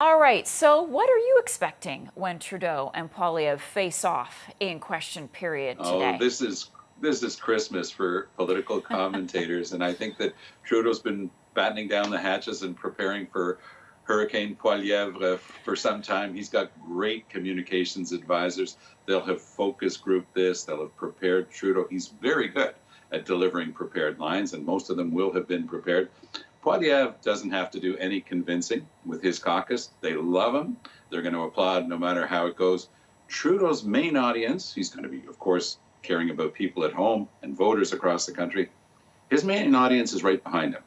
All right, so what are you expecting when Trudeau and Poilievre face off in question period Oh, today? this is Christmas for political commentators, and I think that Trudeau's been battening down the hatches and preparing for Hurricane Poilievre for some time. He's got great communications advisors. They'll have focus group this. They'll have prepared Trudeau. He's very good at delivering prepared lines, and most of them will have been prepared. Poilievre doesn't have to do any convincing with his caucus. They love him. They're going to applaud no matter how it goes. Trudeau's main audience, he's going to be, of course, caring about people at home and voters across the country. His main audience is right behind him,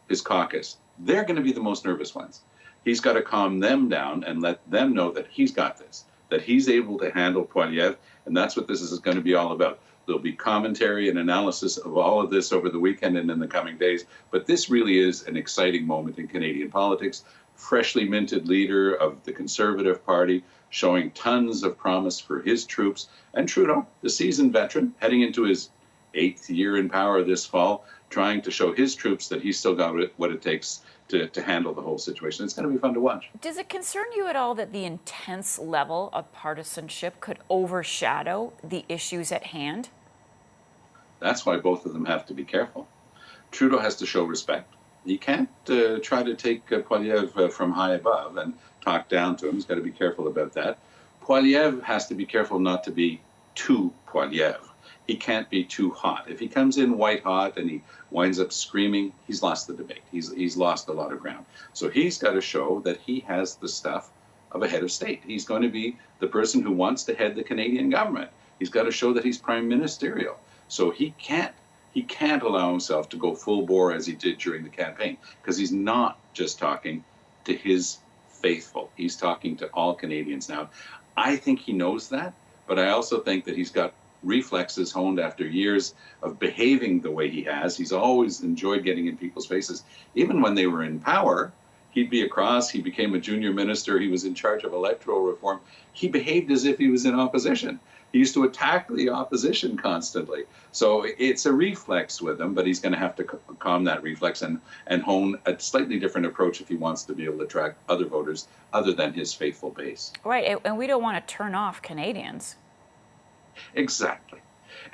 his caucus. They're going to be the most nervous ones. He's got to calm them down and let them know that he's got this, that he's able to handle Poilievre, and that's what this is going to be all about. There'll be commentary and analysis of all of this over the weekend and in the coming days, but this really is an exciting moment in Canadian politics. Freshly minted leader of the Conservative Party, showing tons of promise for his troops. And Trudeau, the seasoned veteran, heading into his 8th year in power this fall, trying to show his troops that he's still got what it takes to handle the whole situation. It's going to be fun to watch. Does it concern you at all that the intense level of partisanship could overshadow the issues at hand? That's why both of them have to be careful. Trudeau has to show respect. He can't try to take Poilievre from high above and talk down to him. He's got to be careful about that. Poilievre has to be careful not to be too Poilievre. He can't be too hot. If he comes in white hot and he winds up screaming, he's lost the debate. He's lost a lot of ground. So he's got to show that he has the stuff of a head of state. He's going to be the person who wants to head the Canadian government. He's got to show that he's prime ministerial. So he can't allow himself to go full bore as he did during the campaign, because he's not just talking to his faithful. He's talking to all Canadians now. I think he knows that, but I also think that he's got reflexes honed after years of behaving the way he has. He's always enjoyed getting in people's faces. Even when they were in power, he'd be across, he became a junior minister, he was in charge of electoral reform. He behaved as if he was in opposition. He used to attack the opposition constantly. So it's a reflex with him, but he's going to have to calm that reflex and hone a slightly different approach if he wants to be able to attract other voters other than his faithful base. Right, and we don't want to turn off Canadians. Exactly.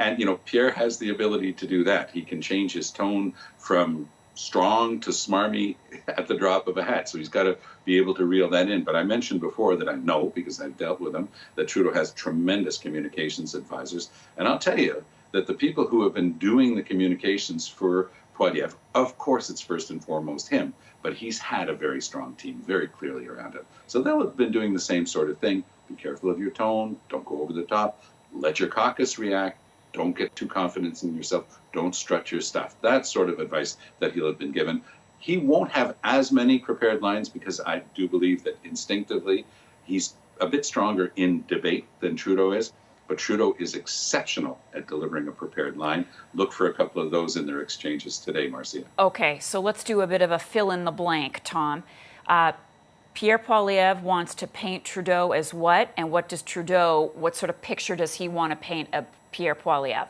And, Pierre has the ability to do that. He can change his tone from strong to smarmy at the drop of a hat. So he's got to be able to reel that in. But I mentioned before that I know, because I've dealt with him, that Trudeau has tremendous communications advisors. And I'll tell you that the people who have been doing the communications for Poilievre, of course, it's first and foremost him, but he's had a very strong team very clearly around him. So they'll have been doing the same sort of thing. Be careful of your tone. Don't go over the top. Let your caucus react. Don't get too confident in yourself. Don't strut your stuff. That's sort of advice that he'll have been given. He won't have as many prepared lines because I do believe that instinctively he's a bit stronger in debate than Trudeau is. But Trudeau is exceptional at delivering a prepared line. Look for a couple of those in their exchanges today, Marcia. Okay, so let's do a bit of a fill in the blank, Tom. Pierre Poilievre wants to paint Trudeau as what? And what sort of picture does he want to paint of Pierre Poilievre?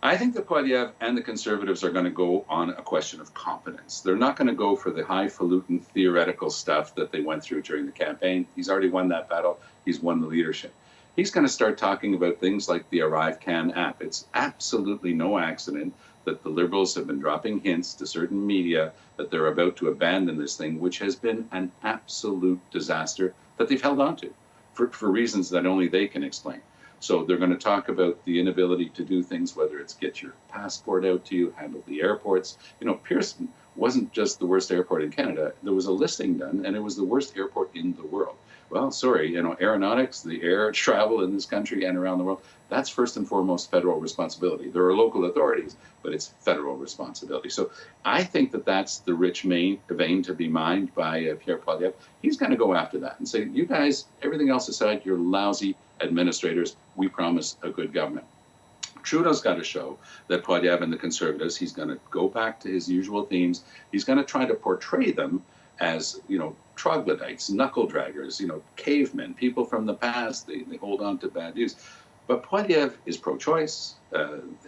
I think the Poilievre and the Conservatives are going to go on a question of competence. They're not going to go for the highfalutin theoretical stuff that they went through during the campaign. He's already won that battle. He's won the leadership. He's going to start talking about things like the ArriveCan app. It's absolutely no accident that the Liberals have been dropping hints to certain media that they're about to abandon this thing, which has been an absolute disaster that they've held on to for reasons that only they can explain. So they're going to talk about the inability to do things, whether it's get your passport out to you, handle the airports. Pearson wasn't just the worst airport in Canada. There was a listing done, and it was the worst airport in the world. Well, sorry, aeronautics, the air travel in this country and around the world, that's first and foremost federal responsibility. There are local authorities, but it's federal responsibility. So I think that that's the rich vein to be mined by Pierre Poilievre. He's going to go after that and say, you guys, everything else aside, you're lousy administrators. We promise a good government. Trudeau's got to show that Poilievre and the Conservatives, he's going to go back to his usual themes. He's going to try to portray them as, troglodytes, knuckle draggers, cavemen, people from the past. They hold on to bad news. But Poilievre is pro-choice.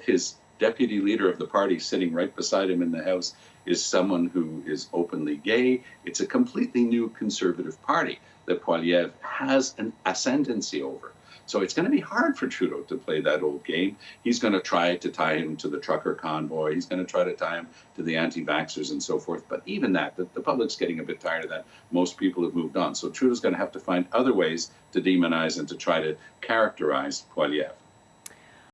His deputy leader of the party sitting right beside him in the House is someone who is openly gay. It's a completely new Conservative party that Poilievre has an ascendancy over. So it's going to be hard for Trudeau to play that old game. He's going to try to tie him to the trucker convoy. He's going to try to tie him to the anti-vaxxers and so forth. But even that, the public's getting a bit tired of that. Most people have moved on. So Trudeau's going to have to find other ways to demonize and to try to characterize Poilievre.